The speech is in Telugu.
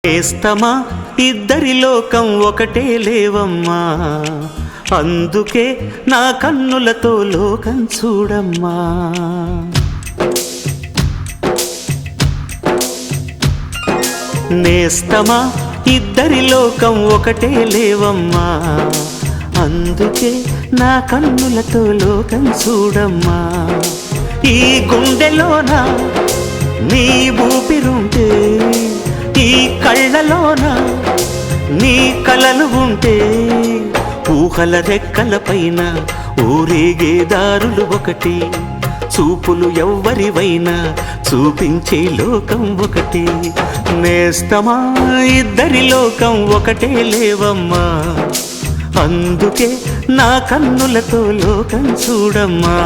నేస్తమా ఇద్దరి లోకం ఒకటే లేవమ్మా, అందుకే నా కన్నులతో లోకం చూడమ్మా. నేస్తమా ఇద్దరి లోకం ఒకటే లేవమ్మా, అందుకే నా కన్నులతో లోకం చూడమ్మా. ఈ గుండెలోన నీ ఊపిరుంటే, ఈ కళ్ళలోన నీ కలలు ఉంటే, ఊహల రెక్కల పైన ఊరేగే దారులు ఒకటి, చూపులు ఎవ్వరివైనా చూపించే లోకం ఒకటి. నేస్తమా ఇద్దరి లోకం ఒకటే లేవమ్మా, అందుకే నా కన్నులతో లోకం చూడమ్మా.